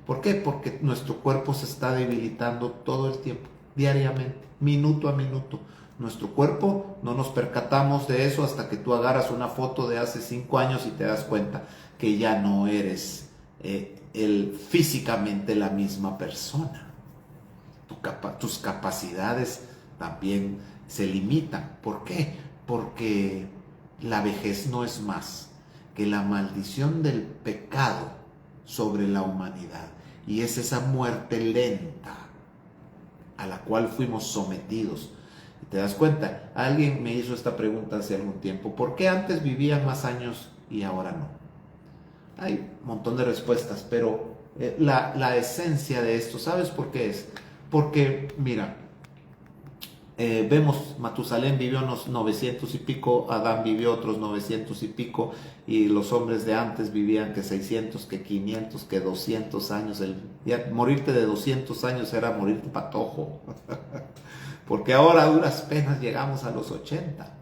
¿Por qué? Porque nuestro cuerpo se está debilitando todo el tiempo, diariamente, minuto a minuto. Nuestro cuerpo, no nos percatamos de eso hasta que tú agarras una foto de hace 5 años y te das cuenta que ya no eres físicamente la misma persona. Tus capacidades también se limitan. ¿Por qué? Porque la vejez no es más que la maldición del pecado sobre la humanidad, y es esa muerte lenta a la cual fuimos sometidos. ¿Te das cuenta? Alguien me hizo esta pregunta hace algún tiempo: ¿por qué antes vivían más años y ahora no? Hay un montón de respuestas, pero la esencia de esto, ¿sabes por qué es? Porque, mira, vemos, Matusalén vivió unos 900 y pico, Adán vivió otros 900 y pico, y los hombres de antes vivían que 600, que 500, que 200 años. Ya morirte de 200 años era morirte patojo, porque ahora a duras penas llegamos a los 80.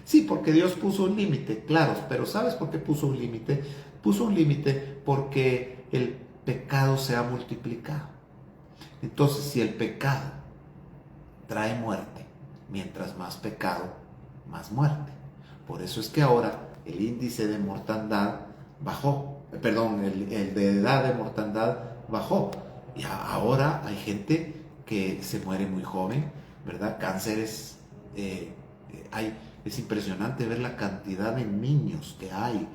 Sí, porque Dios puso un límite, claro, pero ¿sabes por qué puso un límite? Puso un límite porque el pecado se ha multiplicado. Entonces, si el pecado trae muerte, mientras más pecado, más muerte. Por eso es que ahora el índice de mortandad bajó, el de edad de mortandad bajó. Y ahora hay gente que se muere muy joven, ¿verdad? Cánceres, es impresionante ver la cantidad de niños que hay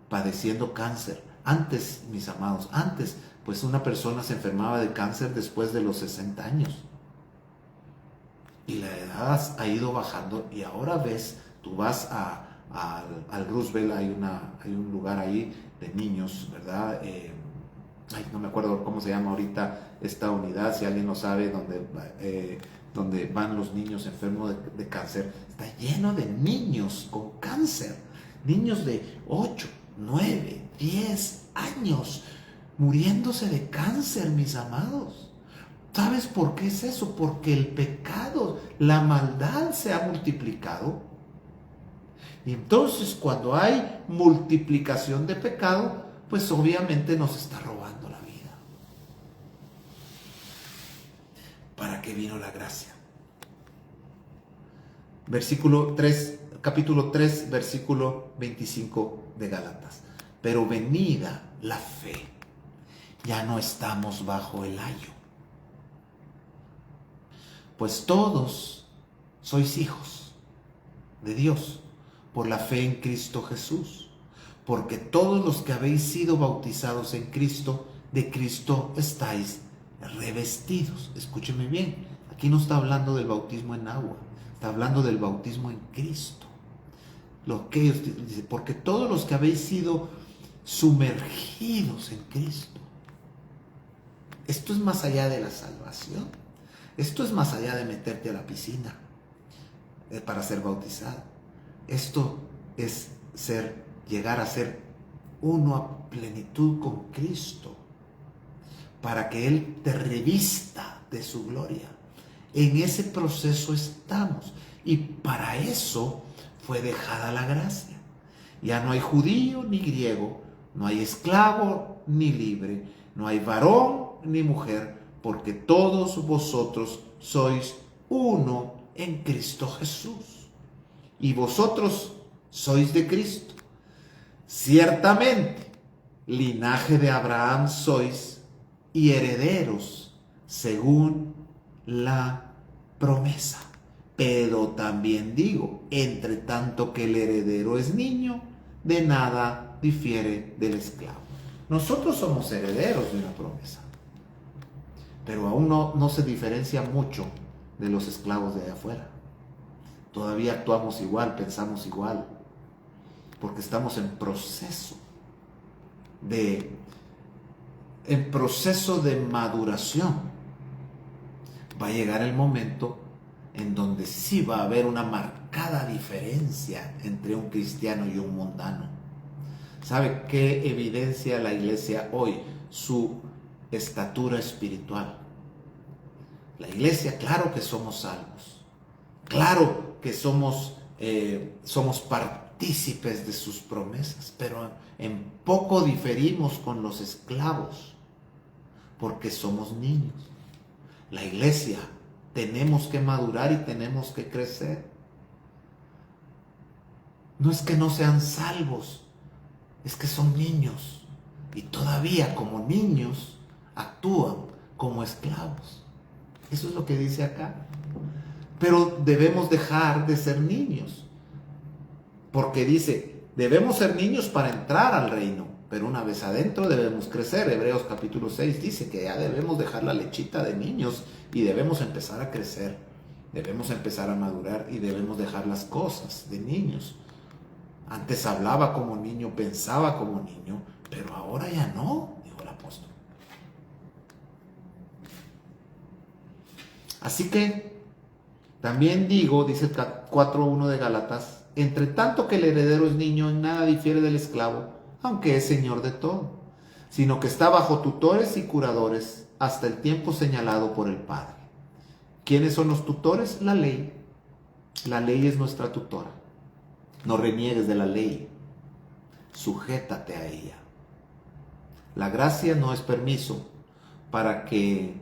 padeciendo cáncer. Antes, mis amados, pues una persona se enfermaba de cáncer después de los 60 años. Y la edad ha ido bajando, y ahora ves, tú vas al Roosevelt, hay un lugar ahí de niños, ¿verdad? No me acuerdo cómo se llama ahorita esta unidad, si alguien lo sabe, donde van los niños enfermos de cáncer. Está lleno de niños con cáncer, niños de 8, 9, 10 años muriéndose de cáncer, mis amados. ¿Sabes por qué es eso? Porque el pecado, la maldad se ha multiplicado. Y entonces, cuando hay multiplicación de pecado, pues obviamente nos está robando la vida. ¿Para qué vino la gracia? Versículo 3, capítulo 3, versículo 25 de Gálatas. Pero venida la fe, ya no estamos bajo el ayo. Pues todos sois hijos de Dios por la fe en Cristo Jesús. Porque todos los que habéis sido bautizados en Cristo, de Cristo estáis revestidos. Escúcheme bien, aquí no está hablando del bautismo en agua, está hablando del bautismo en Cristo. Lo que dice, porque todos los que habéis sido sumergidos en Cristo. Esto es más allá de la salvación. Esto es más allá de meterte a la piscina para ser bautizado. Esto es llegar a ser uno a plenitud con Cristo, para que Él te revista de su gloria. En ese proceso estamos, y para eso fue dejada la gracia. Ya no hay judío ni griego, no hay esclavo ni libre, no hay varón ni mujer, porque todos vosotros sois uno en Cristo Jesús. Y vosotros sois de Cristo. Ciertamente, linaje de Abraham sois y herederos según la promesa. Pero también digo, entre tanto que el heredero es niño, de nada difiere del esclavo. Nosotros somos herederos de la promesa, pero aún no se diferencia mucho de los esclavos de allá afuera. Todavía actuamos igual, pensamos igual, porque estamos en proceso de maduración. Va a llegar el momento en donde sí va a haber una marcada diferencia entre un cristiano y un mundano. ¿Sabe qué evidencia la iglesia hoy? Su estatura espiritual. La iglesia, claro que somos salvos, claro que somos partícipes de sus promesas, pero en poco diferimos con los esclavos, porque somos niños. La iglesia tenemos que madurar y tenemos que crecer. No es que no sean salvos, es que son niños, y todavía como niños actúan como esclavos. Eso es lo que dice acá. Pero debemos dejar de ser niños, porque dice, debemos ser niños para entrar al reino, pero una vez adentro debemos crecer. Hebreos capítulo 6 dice que ya debemos dejar la lechita de niños y debemos empezar a crecer, debemos empezar a madurar y debemos dejar las cosas de niños. Antes hablaba como niño, pensaba como niño, pero ahora ya no, dijo el apóstol. Así que también digo, dice el 4:1 de Gálatas, entre tanto que el heredero es niño, en nada difiere del esclavo, aunque es señor de todo, sino que está bajo tutores y curadores hasta el tiempo señalado por el Padre. ¿Quiénes son los tutores? La ley. La ley es nuestra tutora. No reniegues de la ley, sujétate a ella. La gracia no es permiso para que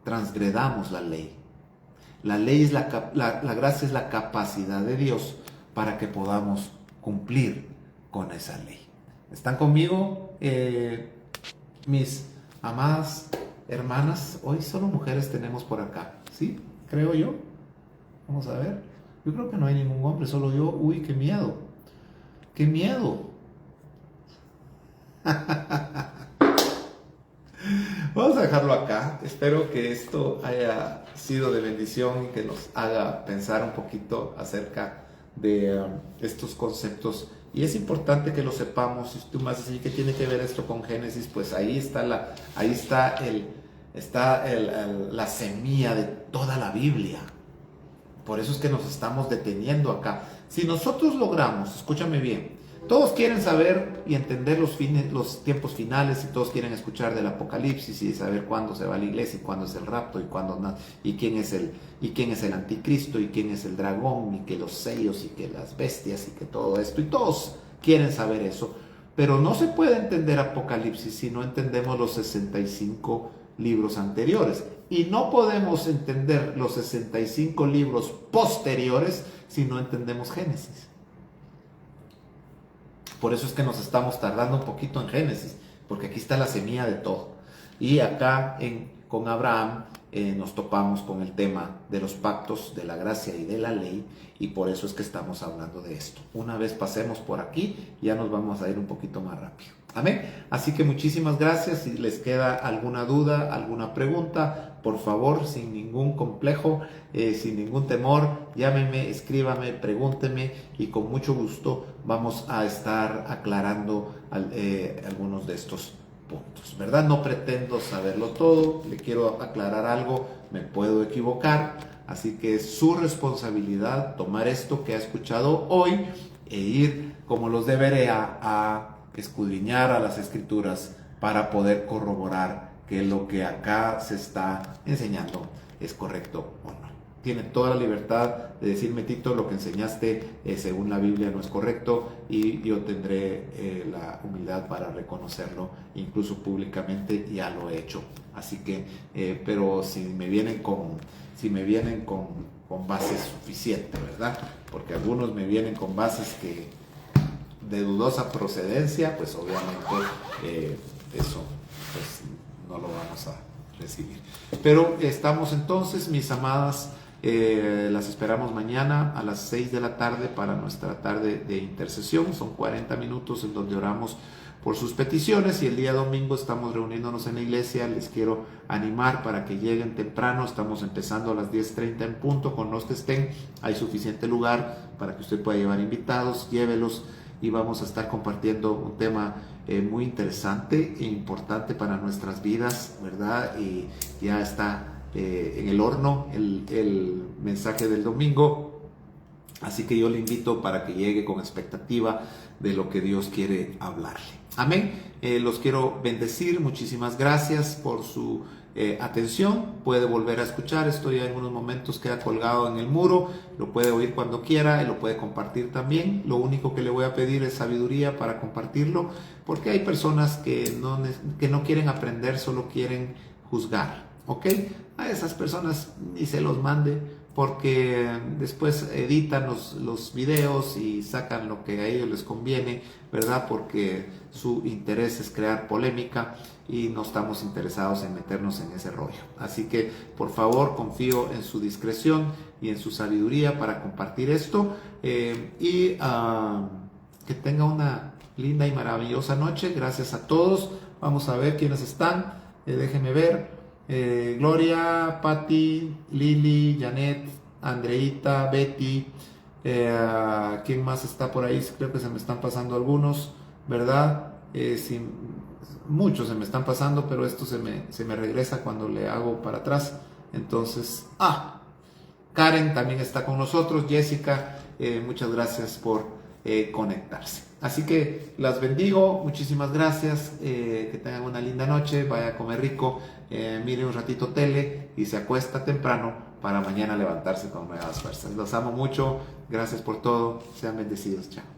transgredamos la ley. La gracia es la capacidad de Dios para que podamos cumplir con esa ley. ¿Están conmigo, mis amadas hermanas? Hoy solo mujeres tenemos por acá, ¿sí? Creo yo. Vamos a ver. Yo creo que no hay ningún hombre, solo yo. Uy, qué miedo. ¡Qué miedo! Vamos a dejarlo acá. Espero que esto haya sido de bendición y que nos haga pensar un poquito acerca de estos conceptos. Y es importante que lo sepamos. Si tú me vas a decir que tiene que ver esto con Génesis, pues ahí está la semilla de toda la Biblia. Por eso es que nos estamos deteniendo acá. Si nosotros logramos, escúchame bien, todos quieren saber y entender los tiempos finales, y todos quieren escuchar del Apocalipsis y saber cuándo se va la iglesia y cuándo es el rapto y quién es el anticristo y quién es el dragón y que los sellos y que las bestias y que todo esto, y todos quieren saber eso, pero no se puede entender Apocalipsis si no entendemos los 65 libros anteriores, y no podemos entender los 65 libros posteriores si no entendemos Génesis. Por eso es que nos estamos tardando un poquito en Génesis, porque aquí está la semilla de todo. Y acá con Abraham nos topamos con el tema de los pactos, de la gracia y de la ley, y por eso es que estamos hablando de esto. Una vez pasemos por aquí, ya nos vamos a ir un poquito más rápido. Amén. Así que muchísimas gracias. Si les queda alguna duda, alguna pregunta, por favor, sin ningún complejo, sin ningún temor, llámenme, escríbame, pregúntenme y con mucho gusto vamos a estar aclarando algunos de estos puntos, ¿verdad? No pretendo saberlo todo, le quiero aclarar algo, me puedo equivocar, así que es su responsabilidad tomar esto que ha escuchado hoy e ir como los deberé a escudriñar a las escrituras para poder corroborar que lo que acá se está enseñando es correcto o no. Tiene toda la libertad de decirme, Tito, lo que enseñaste según la Biblia no es correcto, y yo tendré la humildad para reconocerlo, incluso públicamente ya lo he hecho. Así que, pero si me vienen con bases suficientes, ¿verdad? Porque algunos me vienen con bases de dudosa procedencia, pues obviamente eso pues no lo vamos a recibir. Pero estamos entonces, mis amadas, las esperamos mañana a las 6 de la tarde para nuestra tarde de intercesión. Son 40 minutos en donde oramos por sus peticiones, y el día domingo estamos reuniéndonos en la iglesia. Les quiero animar para que lleguen temprano. Estamos empezando a las 10:30 en punto. Con los que estén, hay suficiente lugar para que usted pueda llevar invitados, llévelos, y vamos a estar compartiendo un tema muy interesante e importante para nuestras vidas, ¿verdad? Y ya está en el horno el mensaje del domingo, así que yo le invito para que llegue con expectativa de lo que Dios quiere hablarle. Amén. Los quiero bendecir. Muchísimas gracias por su atención. Puede volver a escuchar esto, ya en unos momentos queda colgado en el muro, lo puede oír cuando quiera y lo puede compartir también. Lo único que le voy a pedir es sabiduría para compartirlo, porque hay personas que no quieren aprender, solo quieren juzgar, ¿ok? A esas personas ni se los mande, porque después editan los videos y sacan lo que a ellos les conviene, ¿verdad? Porque su interés es crear polémica y no estamos interesados en meternos en ese rollo. Así que, por favor, confío en su discreción y en su sabiduría para compartir esto, y que tenga una linda y maravillosa noche. Gracias a todos. Vamos a ver quiénes están. Déjenme ver. Gloria, Patti, Lili, Janet, Andreita, Betty, ¿quién más está por ahí? Creo que se me están pasando algunos, ¿verdad? Muchos se me están pasando, pero esto se me regresa cuando le hago para atrás. Entonces, Karen también está con nosotros, Jessica, muchas gracias por conectarse. Así que las bendigo, muchísimas gracias, que tengan una linda noche, vaya a comer rico, mire un ratito tele y se acuesta temprano para mañana levantarse con nuevas fuerzas. Los amo mucho, gracias por todo, sean bendecidos, chao.